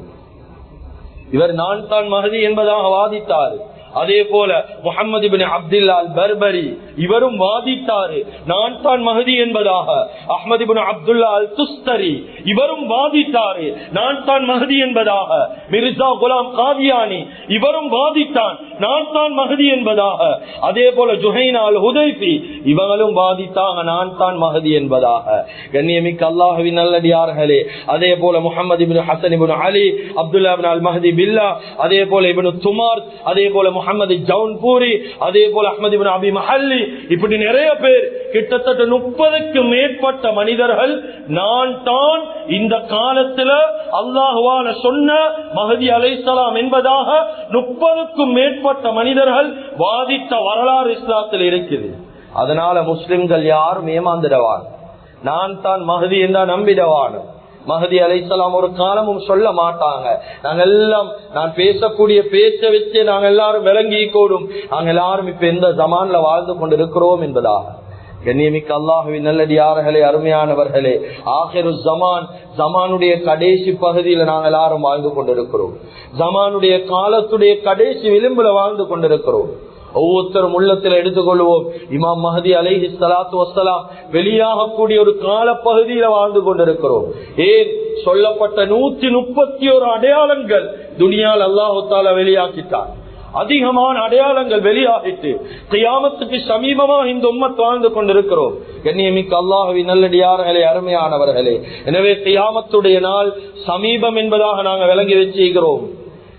இவர் நான் தான் மஹ்தி என்பதாக வாதித்தார். அதே போல முஹம்மது இப்னு அப்துல்லா அல் பர்பரி இவரும் வாதித்தாரு, நான் தான் மஹ்தி என்பதாக. அஹ்மது இப்னு அப்துல்லா அல் துஸ்தரி இவரும் வாதித்தாரு, நான் தான் மஹ்தி என்பதாக. மிர்சா குலாம் காதியானி இவரும் வாதித்தான், நான் தான் மஹ்தி என்பதாக. அதே போல ஜுஹைனா அல் ஹுதைஃபி இவங்களும் வாதித்தாங்க, நான் தான் மஹ்தி என்பதாக. கண்ணியமிக்க அல்லாஹ்வின் நல்லடியார்களே, அதே போல முஹம்மது இப்னு ஹசன் இப்னு அலி, அப்துல்லா இப்னு அல் மஹ்தி பில்லா, அதே போல இப்னு துமார், அதே போல முஹம்மது ஜவுன்பூரி, அதே போல அஹ்மது இப்னு அபி மஹல்லி, இப்படி நிறைய பேர், கிட்டத்தட்ட 30க்கு மேற்பட்ட மனிதர்கள் நான் தான் இந்த காலத்துல அல்லாஹ்வால சொன்ன மஹ்தி அலைஹிஸ்ஸலாம் என்பதாக 30க்கும் மேற்பட்ட மனிதர்கள் வாதித்த வரலாறு இஸ்லாத்தில் இருக்குது. அதனால முஸ்லிம்கள் யாரும் ஏமாந்துடவான், நான் தான் மஹ்தி என்றா நம்பிடவான். மஹ்தி அலைஹிஸ்ஸலாம் ஒரு காலமும் சொல்ல மாட்டாங்க, நாங்க எல்லாம் நான் பேசக்கூடிய பேச்சை வச்சு நாங்க எல்லாரும் விளங்கி கூடும், நாங்க எல்லாரும் இப்ப எந்த ஜமான்ல வாழ்ந்து கொண்டிருக்கிறோம் என்பதாக. கண்ணியமிக்க அல்லாஹ்வின் நல்லடியார்களே, அருமையானவர்களே, ஆகிரு ஜமான், ஜமானுடைய கடைசி பகுதியில நாங்கள் எல்லாரும் வாழ்ந்து கொண்டிருக்கிறோம். ஜமானுடைய காலத்துடைய கடைசி விளிம்புல வாழ்ந்து கொண்டிருக்கிறோம். ஒவ்வொருத்தரும் உள்ளத்தில் எடுத்துக்கொள்வோம், இமாம் மஹ்தி அலைஹிஸ்ஸலாத்து வஸ்ஸலாம் வெளியாகக்கூடிய ஒரு கால பகுதியில வாழ்ந்து கொண்டிருக்கிறோம். ஏன் சொல்லப்பட்ட 131 அடையாளங்கள் துனியால் அல்லாஹு தஆலா வெளியாக்கிட்டார். அதிகமான அடையாளங்கள் வெளியாகிட்டு கியாமத்துக்கு சமீபமா இந்த உம்மத் வாழ்ந்து கொண்டிருக்கிறோம். கண்ணியமிக்க அல்லாஹ்வின் நல்லடியார்களே, அருமையானவர்களே, எனவே கியாமத்துடைய நாள் சமீபம் என்பதாக நாங்கள் விளங்கி வச்சிருக்கிறோம்.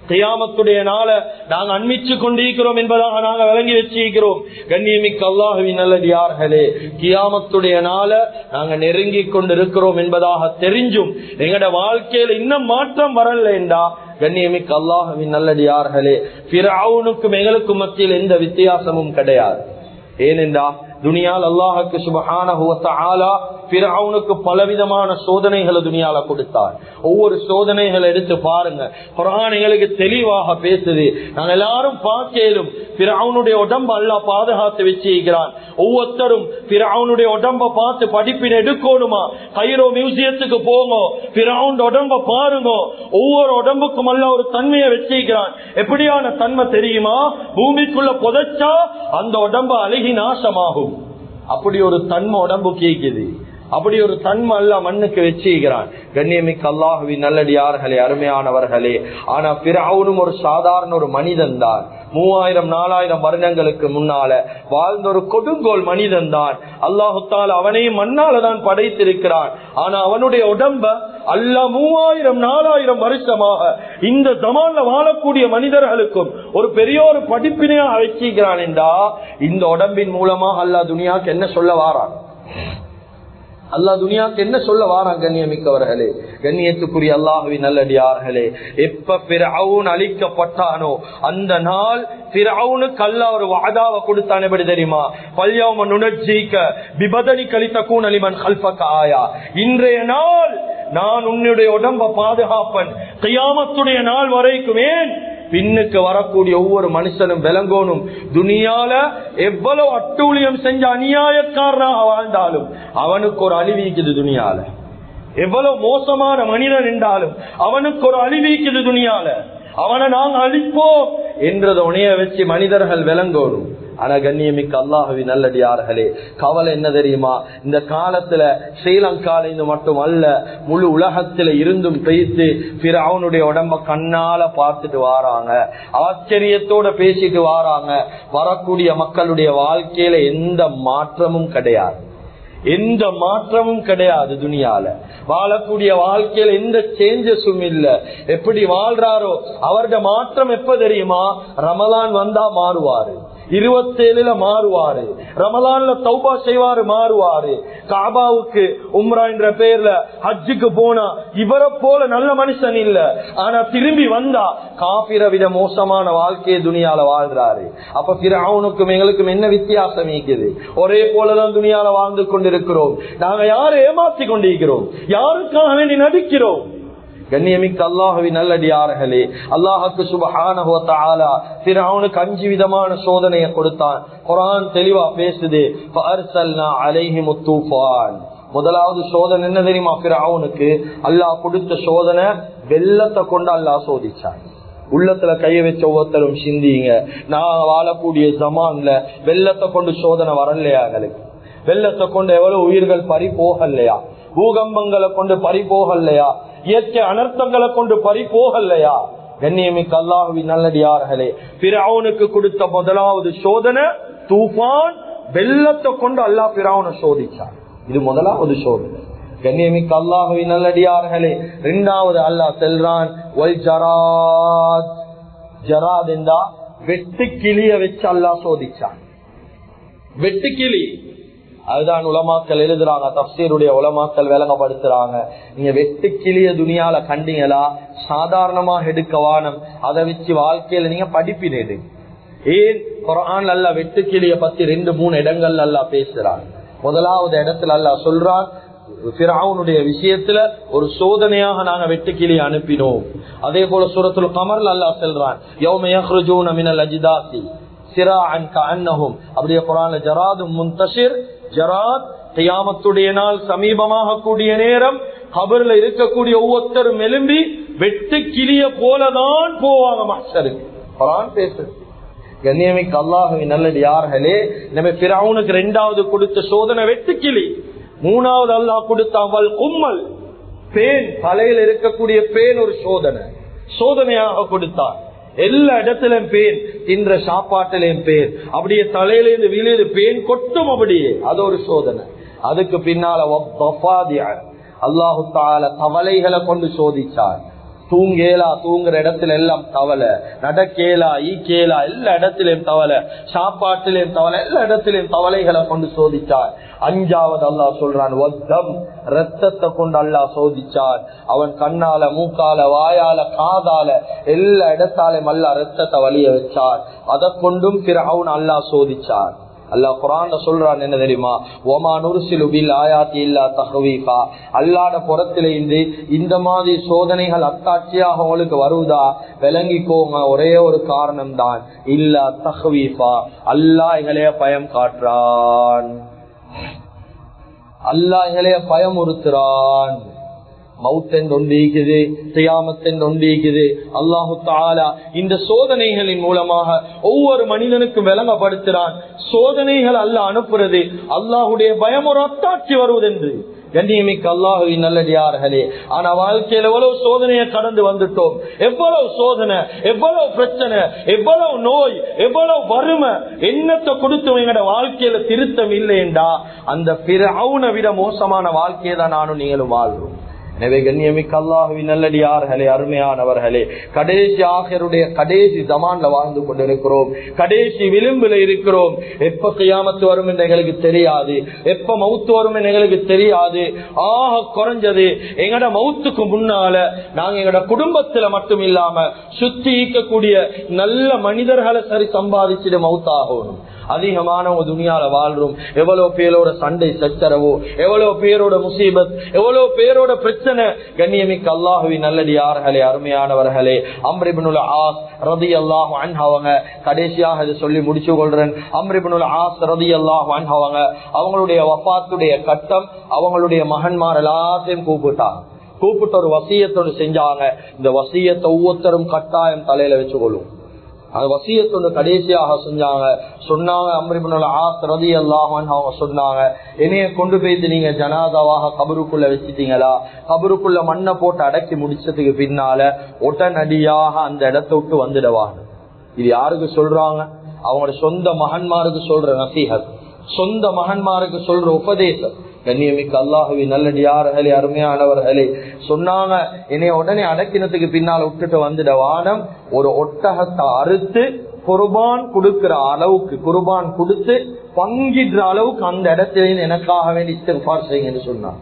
கியாமத்துடைய நாளை நாங்கள் அண்மிச்சு கொண்டிருக்கிறோம் என்பதாக நாங்கள் விளங்கி வச்சிருக்கிறோம். கண்ணியமிக்க அல்லாஹ்வின் நல்லடியார்களே, கியாமத்துடைய நாளை நாங்கள் நெருங்கி கொண்டிருக்கிறோம் என்பதாக தெரிஞ்சும் எங்கட வாழ்க்கையில இன்னும் மாற்றம் வரல என்றா, கண்ணியமிக்க அல்லாஹ்வின் நல்லடியார்களே, ஃபிரௌனுக்கும் எங்களுக்கும் மத்தியில் எந்த வித்தியாசமும் கிடையாது. ஏனென்றா துனியால் அல்லாஹுக்கு சுப்ஹானஹு வ தஆலா ஃபிரௌனுக்கு பலவிதமான சோதனைகளை துனியால கொடுத்தார். ஒவ்வொரு சோதனைகளை எடுத்து பாருங்க, குர்ஆன் எங்களுக்கு தெளிவாக பேசுது. நாங்கள் எல்லாரும் பார்க்கலும் ஃபிரௌனுடைய உடம்பை அல்லாஹ் பாதுகாத்து வச்சிருக்கிறான். ஒவ்வொருத்தரும் ஃபிரௌனுடைய உடம்பை பார்த்து படிப்பினை எடுக்கணுமா, கைரோ மியூசியத்துக்கு போங்க, ஃபிரௌன் உடம்பை பாருங்க. ஒவ்வொரு உடம்புக்கும் அல்லாஹ் ஒரு தன்மையை வச்சிருக்கிறான். எப்படியான தன்மை தெரியுமா? பூமிக்குள்ள புதைச்சா அந்த உடம்பு அழுகி நாசமாகும். அப்படி ஒரு தன்மை உடம்பு கேக்குது, அப்படி ஒரு தன்மை அல்லாஹ் மண்ணுக்கு வச்சிருக்கிறான். கண்ணியமிக்க அல்லாஹ்வின் நல்லடியார்களே, அருமையானவர்களே, ஆனா ஃபிரௌனும் ஒரு சாதாரண ஒரு மனிதன் தான். 3000-4000 வருடங்களுக்கு முன்னால வாழ்ந்த ஒரு கொடுங்கோல் மனிதன் தான். அல்லாஹு தஆலா அவனையும் மண்ணால தான் படைத்திருக்கிறான். ஆனா அவனுடைய உடம்ப அல்லாஹ் 3000-4000 வருஷமாக இந்த ஜமான்ல வாழக்கூடிய மனிதர்களுக்கும் ஒரு பெரிய ஒரு படிப்பினையா வச்சிருக்கிறான் என்றா இந்த உடம்பின் மூலமாக அல்லாஹ் துனியாக்கு என்ன சொல்ல வாரான்? அல்லாஹ் துனியாக்கு என்ன சொல்ல வாரான்? கண்ணியமிக்கவர்களே, கண்ணியத்துக்குரிய அல்லாஹ்வின் நல்லடியார்களே, எப்ப ஃபிரௌன் அழிக்கப்பட்டானோ அந்த நாள் ஃபிரௌனுக்கு அல்லாஹ் ஒரு வஅதாவை கொடுத்தான். எப்படி தெரியுமா? ஃபல்யௌம நுனஜ்ஜீக பிபதனிக லிதகூன லிமன் கல்ஃபக ஆயா. இன்றைய நாள் நான் உன்னுடைய உடம்ப பாதுகாப்பன் கியாமத்துடைய நாள் வரைக்கும். ஏன்? பின்னுக்கு வரக்கூடிய ஒவ்வொரு மனுஷனும் விளங்கோனும், துனியால எவ்வளவு அட்டூழியம் செஞ்ச அநியாயக்காரனாக வாழ்ந்தாலும் அவனுக்கு ஒரு அழிவிக்குது. துனியால எவ்வளவு மோசமான மனிதன் என்றாலும் அவனுக்கு ஒரு அழிவிக்குது. துனியால அவனை நாங்க அழிப்போம் என்றதை உணைய வச்சு மனிதர்கள் விளங்கோனும். ஆனா கண்ணியமிக்க அல்லாஹ்வின் நல்லடியார்களே, கவலை என்ன தெரியுமா? இந்த காலத்துல ஸ்ரீலங்கால இருந்து மட்டும் அல்ல, முழு உலகத்துல இருந்தும் பெய்து ஃபிரௌனுடைய உடம்ப கண்ணால பார்த்துட்டு வாராங்க, ஆச்சரியத்தோட பேசிட்டு வாராங்க. வரக்கூடிய மக்களுடைய வாழ்க்கையில எந்த மாற்றமும் கிடையாது, எந்த மாற்றமும் கிடையாது. துனியால வாழக்கூடிய வாழ்க்கையில எந்த சேஞ்சஸும் இல்ல. எப்படி வாழ்றாரோ அவருடைய மாற்றம் எப்ப தெரியுமா? ரமலான் வந்தா மாறுவாரு, 27 மாறுவாரு, ரமலான்ல தௌபா செய்வாரு, மாறுவாரு. காபாவுக்கு உம்ரா என்ற பெயர்ல ஹஜ்ஜுக்கு போனா இவரை போல நல்ல மனுஷன் இல்ல. ஆனா திரும்பி வந்தா காபிர விட மோசமான வாழ்க்கையை துனியால வாழ்றாரு. அப்ப ஃபிரௌனுக்கும் எங்களுக்கும் என்ன வித்தியாசம் இருக்குது? ஒரே போலதான் துனியால வாழ்ந்து கொண்டிருக்கிறோம். நாங்க யாரை ஏமாற்றி கொண்டிருக்கிறோம்? யாருக்காக வேண்டி நடிக்கிறோம்? கண்ணியமிக்க அல்லாஹ்வின் நல்லடியார்களே, அல்லாஹ்வுக்கு சுப்ஹானஹு வ தஆலா ஃபிரௌனுக்கு 5 விதமான சோதனையை கொடுத்தான். குர்ஆன் தெளிவா பேசுது. ஃபஅர்சல்னா அலைஹிமுத் தூஃபான். முதலாவது சோதனை என்ன தெரியுமா? ஃபிரௌனுக்கு அல்லாஹ் கொடுத்த சோதனை வெள்ளத்தை கொண்டு அல்லாஹ் சோதிச்சான். உள்ளத்துல கைய வச்ச ஒவ்வொருத்தரும் சிந்திங்க, நான் வாழக்கூடிய ஜமான்ல வெள்ளத்தை கொண்டு சோதனை வரலையா? எங்களுக்கு வெள்ளத்தை கொண்டு எவ்வளவு உயிர்கள் பறி போகலையா? பூகம்பங்களை கொண்டு பறி போகலையா? இயற்கை அனர்த்தங்களை கொண்டு பறி போகலையா? கண்ணியமிக்க அல்லாஹ்வின் நல்லடியார்களே, ஃபிரௌனுக்கு கொடுத்த முதலாவது சோதனை தூஃபான், வெள்ளத்தை கொண்டு அல்லாஹ் ஃபிரௌனை சோதிச்சான். இது முதலாவது சோதனை. கண்ணியமிக்க அல்லாஹ்வின் நல்லடியார்களே, இரண்டாவது அல்லாஹ் செல்றான் வல் ஜராத். ஜராத் என்றா வெட்டுக்கிளிய வச்சு அல்லாஹ் சோதிச்சான். வெட்டுக்கிளி, அதுதான் உலமாக்கள் எழுதுறாங்க, தஃப்சீருடைய உலமாக்கள் விளங்கப்படுத்துறாங்க. நீங்க வெட்டுக்கிளிய துனியால கண்டீங்களா? சாதாரணமாக எடுக்கவானம், அதை வச்சு வாழ்க்கையில நீங்க படிப்பினேடு. ஏன்? குர்ஆன்ல அல்லாஹ் வெட்டுக்கிளிய பத்தி 2-3 இடங்கள்ல அல்லாஹ் பேசுறான். முதலாவது இடத்துல அல்லாஹ் சொல்றான், ஃபிரௌனுடைய விஷயத்துல ஒரு சோதனையாக நாங்க வெட்டுக்கிளியை அனுப்பினோம். அதே போல சூரத்துல் கமர்ல அல்லாஹ் சொல்றான், யௌம யக்ருஜூன மினல் அஜ்தாசி சிராஅன் கஅன்னஹும். அப்படியே குர்ஆன்ல ஜராதும் முன்தஷிர், ஜராத் கியாமத்துடைய நாள் சமீபமாக கூடிய நேரம் கபர்ல இருக்கக்கூடிய ஒவ்வொருத்தரும் எழும்பி வெட்டு கிளிய போலதான் போவாங்க மஹ்ஷருக்கு. குர்ஆன் பேசுது. கண்ணியமிக்க அல்லாஹ்வின் நல்லடியார்களே, நம்ம ஃபிரௌனுக்கு இரண்டாவது கொடுத்த சோதனை வெட்டுக்கிளி. மூணாவது அல்லாஹ் கொடுத்தான் வல் கும்மல், பேன், தலையில் இருக்கக்கூடிய பேன் ஒரு சோதனையாக கொடுத்தான். எல்லா இடத்திலும் பேன், தின்ற சாப்பாட்டிலையும் பேன், அப்படியே தலையிலிருந்து விழுது பேன் கொட்டும், அப்படியே அது ஒரு சோதனை. அதுக்கு பின்னால அல்லாஹு தஆலா தவளைகளை கொண்டு சோதிச்சார். தூங்கேலா, தூங்குற இடத்துல எல்லாம் தவளை, நடக்கேலா, ஈக்கேலா, எல்லா இடத்திலையும் தவளை, சாப்பாட்டிலையும் தவளை, எல்லா இடத்திலையும் தவளைகளை கொண்டு சோதிச்சார். அஞ்சாவது அல்லாஹ் சொல்றான் வத்தம், ரத்தத்தை கொண்டு அல்லாஹ் சோதிச்சார். அவன் கண்ணால, மூக்கால, வாயால, காதால, எல்லா இடத்தாலையும் அல்லாஹ் ரத்தத்தை வலிய வச்சார். அதை கொண்டும் ஃபிரௌன் அல்லாஹ் சோதிச்சார். அல்லாஹ் குர்ஆன்ல சொல்றான் என்ன தெரியுமா? வமா நுர்சிலு பில் ஆயாத்தி இல்லா தஹ்வீஃபா. அல்லாஹ்ட புறத்திலே இந்த மாதிரி சோதனைகள் அத்தாட்சியாக உங்களுக்கு வருவதா விளங்கிக்கோங்க, ஒரே ஒரு காரணம் தான், இல்லா தஹ்வீஃபா, அல்லாஹ் எங்களைய பயம் காட்டுறான், அல்லாஹ் எங்களைய பயமுறுத்துறான். மௌத்தன் ஒன்றிக்குது, கியாமத்தன் ஒன்றிக்குது. அல்லாஹு தஆலா இந்த சோதனைகளின் மூலமாக ஒவ்வொரு மனிதனுக்கும் விளங்கப்படுத்துறான். சோதனைகள் அல்லாஹ் அனுப்புறது அல்லாஹுடைய பயம் ஒரு அத்தாட்சி வருவதென்று. கண்ணியமிக்க அல்லாஹுவின் நல்லடியார்களே, ஆனா வாழ்க்கையில எவ்வளவு சோதனையை கடந்து வந்துட்டோம், எவ்வளவு சோதனை, எவ்வளவு பிரச்சனை, எவ்வளவு நோய், எவ்வளவு வறுமை, எண்ணத்தை கொடுத்து எங்களோட வாழ்க்கையில திருத்தம் இல்லைண்டா அந்த ஃபிரௌனை விட மோசமான வாழ்க்கையை தான் நானும் நீங்களும் வாழ்றோம். எனவே கண்ணியமிக்க அல்லாஹ்வின் நல்லடியார்களே, அருமையானவர்களே, கடைசி ஆகியருடைய கடைசி ஜமான்ல வாழ்ந்து கொண்டிருக்கிறோம். கடைசி விளிம்புல இருக்கிறோம். எப்ப கியாமத்து வரும் என்று எங்களுக்கு தெரியாது, எப்ப மவுத்து வரும் என்று எங்களுக்கு தெரியாது. ஆக குறைஞ்சது எங்கட மவுத்துக்கு முன்னால நாங்க எங்கட குடும்பத்துல மட்டும் இல்லாம சுத்தி ஈக்கக்கூடிய நல்ல மனிதர்களை சரி சம்பாதிச்சுட்டு மவுத்தாகணும். அதிகமானவங்க துணியால வாழ்றோம். எவ்வளவு பேரோட சண்டை சச்சரவோ, எவ்வளவு பேரோட முசீபத், எவ்வளவு பேரோட பிரச்சனை. கண்ணியமிக்க அல்லாஹ்வின் நல்லடியார்களே, அருமையானவர்களே, அம்ர் இப்னுல் ஆஸ் ரலியல்லாஹு அன்ஹு அவங்க கடைசியாக இதை சொல்லி முடிச்சு கொள்றேன். அம்ர் இப்னுல் ஆஸ் ரலியல்லாஹு அன்ஹு அவங்களுடைய வஃபாத்துடைய கட்டம் அவங்களுடைய மகன்மார் எல்லாத்தையும் கூப்பிட்டு ஒரு வசியத்தோடு செஞ்சாங்க. இந்த வசியத்தை ஒவ்வொருத்தரும் கட்டாயம் தலையில வச்சுக்கொள்ளும். அந்த வசியத்தோட கடைசியாக சொன்னாங்க அம்ர் இப்னுல் ஆஸ் ரலியல்லாஹு அன்ஹு அவங்க சொன்னாங்க, என்னைய கொண்டு போயிட்டு நீங்க ஜனாதாவாக கபருக்குள்ள வச்சுட்டீங்களா, கபருக்குள்ள மண்ணை போட்டு அடக்கி முடிச்சதுக்கு பின்னால உடனடியாக அந்த இடத்தை விட்டு வந்துடுவாங்க. இது யாருக்கு சொல்றாங்க? அவங்களோட சொந்த மகன்மாருக்கு சொல்ற நசீஹத், சொந்த மகன்மாருக்கு சொல்ற உபதேசம். கண்ணியமிக்க அல்லாஹ்வின் நல்லடியார்களே, அருமையானவர்களே, சொன்னாங்க என்னைய உடனே அடக்கினத்துக்கு பின்னால விட்டுட்டு வந்துட வானம், ஒரு ஒட்டகத்தை அறுத்து குர்பான் கொடுக்கிற அளவுக்கு, குர்பான் கொடுத்து பங்கிடுற அளவுக்கு அந்த இடத்துல எனக்காக வேண்டி இஸ்திக்ஃபார் செய்யுங்கன்னு சொன்னாங்க.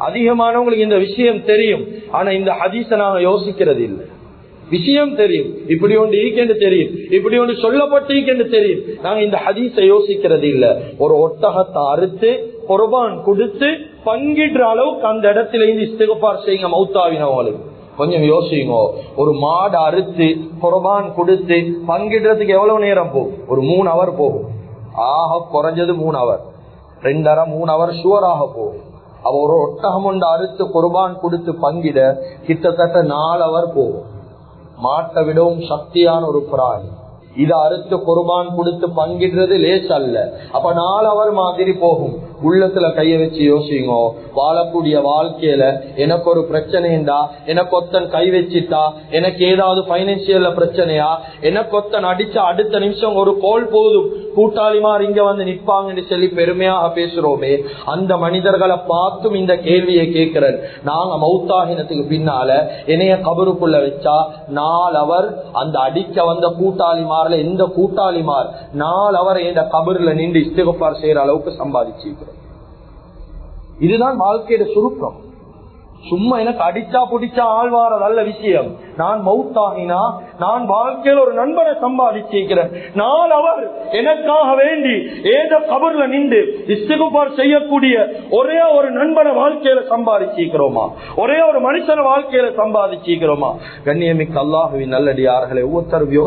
அதிகமானவங்களுக்கு இந்த விஷயம் தெரியும், ஆனா இந்த ஹதீஸை நாங்க யோசிக்கிறது இல்லை. விஷயம் தெரியும், இப்படி ஒன்று ஈக்கென்று தெரியும், இப்படி ஒன்று சொல்லப்பட்டு ஈக்கென்று தெரியும், நாங்க இந்த ஹதீஸை யோசிக்கிறது இல்ல. ஒரு ஒட்டகத்தை அறுத்து குர்பான் கொடுத்து பங்கிடுற அளவுக்கு அந்த இடத்துல இருந்து இஸ்திக்ஃபார் செய்யுங்க மௌத்தாவினவங்களுக்கு. கொஞ்சம் யோசிங்க, ஒரு மாடு அறுத்து குர்பான் கொடுத்து பங்கிடுறதுக்கு எவ்வளவு நேரம் போகும்? ஒரு 3 hour போகும். ஆக குறைஞ்சது 3 hour, 2.5-3 hour ஷுவராக போகும். அவ ஒரு ஒட்டகம் ஒன்று அறுத்து குர்பான் கொடுத்து பங்கிட கிட்டத்தட்ட 4 hour போகும். மாட்டை விடவும் சக்தியான ஒரு பிராணி. இதை அறுத்து குர்பான் கொடுத்து பங்கிடுறது லேஸ் அல்ல. அப்ப 4 hour மாதிரி போகும். உள்ளத்துல கைய வச்சு யோசிங்க, வாழக்கூடிய வாழ்க்கையில எனக்கு ஒரு பிரச்சனைண்டா, எனக்கு ஒத்தன் கை வச்சிட்டா, எனக்கு ஏதாவது பைனான்சியல்ல பிரச்சனையா, எனக்கு ஒத்தன் அடிச்சா அடுத்த நிமிஷம் ஒரு கோல் போதும் கூட்டாளிமார் இங்க வந்து நிற்பாங்கன்னு சொல்லி பெருமையாக பேசுறோமே, அந்த மனிதர்களை பார்த்தும் இந்த கேள்வியை கேட்கிறேன். நாங்க மௌத்தாகினத்துக்கு பின்னால என்னைய கபருக்குள்ள வச்சா 4 hour அந்த அடிக்க வந்த கூட்டாளிமார்ல எந்த கூட்டாளிமார் 4 hour என்ற கபருல நின்று இஸ்திக்ஃபார் செய்யற அளவுக்கு சம்பாதிச்சிருக்கிறோம். இதுதான் வாழ்க்கையோட சுருக்கம். சும்மா எனக்கு அடிச்சா பிடிச்சா ஆழ்வார நல்ல விஷயம். நான் மௌத்தாகினா நான் வாழ்க்கையில் ஒரு நண்பனை சம்பாதிச்சிருக்கிறேன். 4 hour எனக்காக வேண்டி ஏதோ கபர்ல நின்று இஸ்திக்ஃபார் செய்யக்கூடிய ஒரே ஒரு நண்பனை வாழ்க்கையில சம்பாதிச்சிருக்கிறோமா? ஒரே ஒரு மனுஷன வாழ்க்கையில சம்பாதிச்சிருக்கிறோமா? கண்ணியமிக்க அல்லாஹ்வின் நல்லடியார்களே, ஒவ்வொருத்தரும்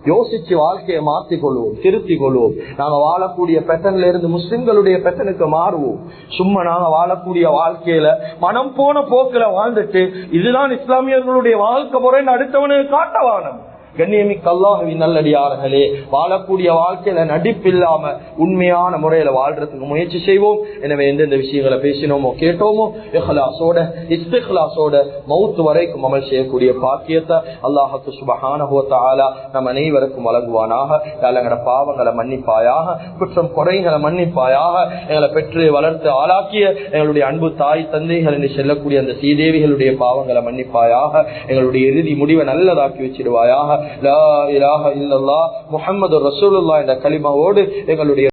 யோசிச்சு வாழ்க்கையை மாற்றிக் கொள்வோம், திருத்திக் கொள்வோம். நாங்க வாழக்கூடிய பேட்டர்ன்ல இருந்து முஸ்லிம்களுடைய பேட்டர்னுக்கு மாறுவோம். சும்மா நாங்க வாழக்கூடிய வாழ்க்கையில மனம் போன போக்குல வாழ்ந்துட்டு இதுதான் இஸ்லாமியர்களுடைய வாழ்க்கை முறைன்னு அடுத்தவனுக்கு காட்டவானம். கண்ணியமிக்க அல்லாஹ்வின் நல்லடியார்களே, வாழக்கூடிய வாழ்க்கையில நடிப்பில்லாம உண்மையான முறையில வாழ்றதுக்கு முயற்சி செய்வோம். எனவே எந்தெந்த விஷயங்களை பேசினோமோ கேட்டோமோ இஹ்லாஸோட இஸ்திக்லாஸோட மௌத் வரைக்கும் அமல் செய்யக்கூடிய பாக்கியத்தை அல்லாஹ் சுப்ஹானஹு வ தஆலா நம் அனைவருக்கும் வழங்குவானாக. எங்களோட பாவங்களை மன்னிப்பாயாக, குற்றம் குறைகளை மன்னிப்பாயாக. எங்களை பெற்று வளர்த்து ஆளாக்கிய எங்களுடைய அன்பு தாய் தந்தைகள் என்று செல்லக்கூடிய அந்த சீதேவிகளுடைய பாவங்களை மன்னிப்பாயாக. எங்களுடைய இறுதி முடிவை நல்லதாக்கி வச்சிடுவாயாக. லா இலாஹ இல்லல்லாஹ் முஹம்மது ரசூலுல்லாஹ் என்ற கலிமாவோடு எங்களுடைய